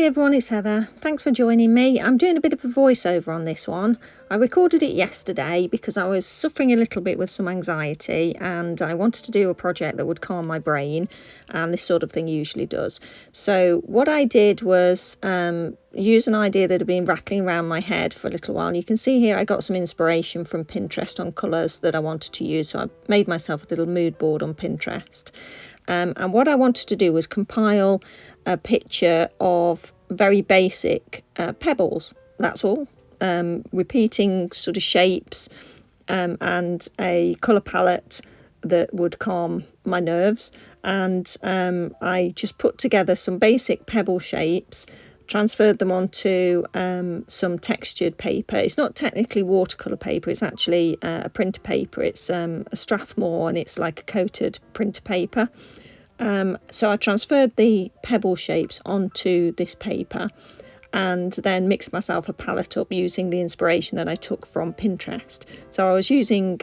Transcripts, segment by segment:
everyone, it's Heather. Thanks for joining me. I'm doing a bit of a voiceover on this one. I recorded it yesterday because I was suffering a little bit with some anxiety and I wanted to do a project that would calm my brain, and this sort of thing usually does. So what I did was use an idea that had been rattling around my head for a little while. And you can see here I got some inspiration from Pinterest on colours that I wanted to use. So I made myself a little mood board on Pinterest. And what I wanted to do was compile a picture of very basic pebbles, that's all. Repeating sort of shapes and a colour palette that would calm my nerves. And I just put together some basic pebble shapes, transferred them onto some textured paper. It's not technically watercolour paper, it's actually a printer paper. It's a Strathmore and it's like a coated printer paper. So I transferred the pebble shapes onto this paper and then mixed myself a palette up using the inspiration that I took from Pinterest. So I was using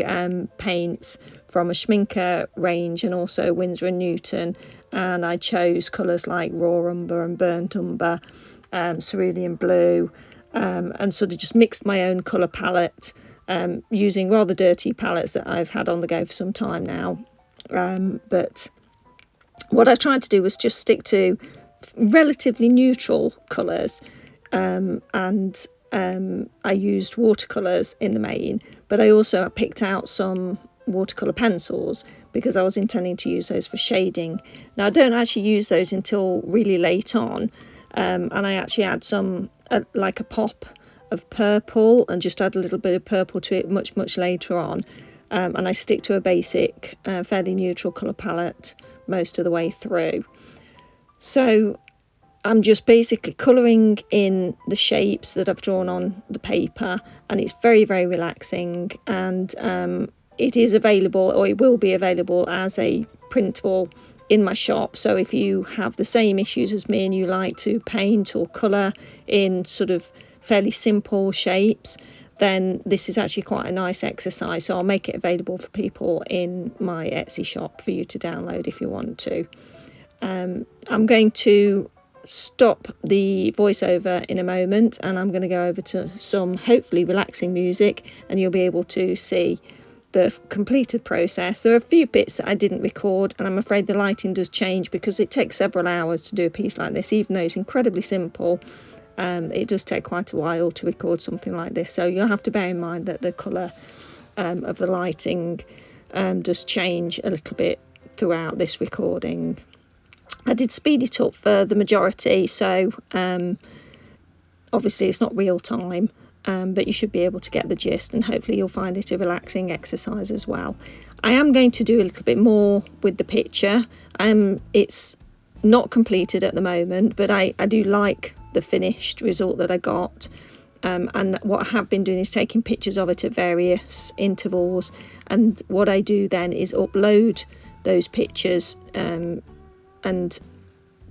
paints from a Schminker range and also Winsor & Newton, and I chose colours like raw umber and burnt umber, cerulean blue, and sort of just mixed my own colour palette using rather dirty palettes that I've had on the go for some time now. But what I tried to do was just stick to relatively neutral colours, and I used watercolours in the main, but I also picked out some watercolour pencils because I was intending to use those for shading. Now I don't actually use those until really late on, and I actually add some like a pop of purple and just add a little bit of purple to it much later on, and I stick to a basic fairly neutral colour palette most of the way through. So I'm just basically colouring in the shapes that I've drawn on the paper, and it's very relaxing, and it is available, or it will be available as a printable in my shop. So if you have the same issues as me and you like to paint or colour in sort of fairly simple shapes, then this is actually quite a nice exercise. So I'll make it available for people in my Etsy shop for you to download if you want to. I'm going to stop the voiceover in a moment and I'm going to go over to some hopefully relaxing music, and you'll be able to see the completed process. There are a few bits that I didn't record, and I'm afraid the lighting does change because it takes several hours to do a piece like this. Even though it's incredibly simple, it does take quite a while to record something like this, so you'll have to bear in mind that the colour of the lighting does change a little bit throughout this recording. I did speed it up for the majority, so obviously it's not real time, but you should be able to get the gist, and hopefully you'll find it a relaxing exercise as well. I am going to do a little bit more with the picture. It's not completed at the moment, but I do like the finished result that I got, and what I have been doing is taking pictures of it at various intervals, and what I do then is upload those pictures and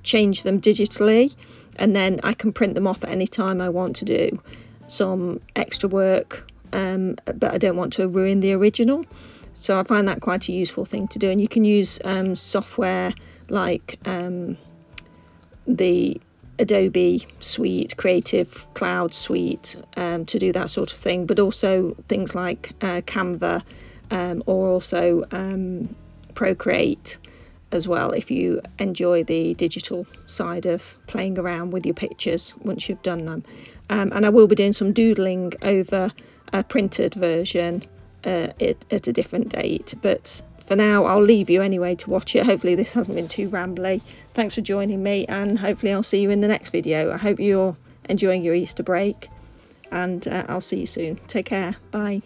change them digitally, and then I can print them off at any time I want to do some extra work, but I don't want to ruin the original. So I find that quite a useful thing to do, and you can use software like the Adobe Suite, Creative Cloud Suite, to do that sort of thing, but also things like Canva, or also Procreate as well, if you enjoy the digital side of playing around with your pictures once you've done them. And I will be doing some doodling over a printed version at a different date, but for now I'll leave you anyway to watch it. Hopefully this hasn't been too rambly. Thanks for joining me, and hopefully I'll see you in the next video. I hope you're enjoying your Easter break, and I'll see you soon. Take care. Bye.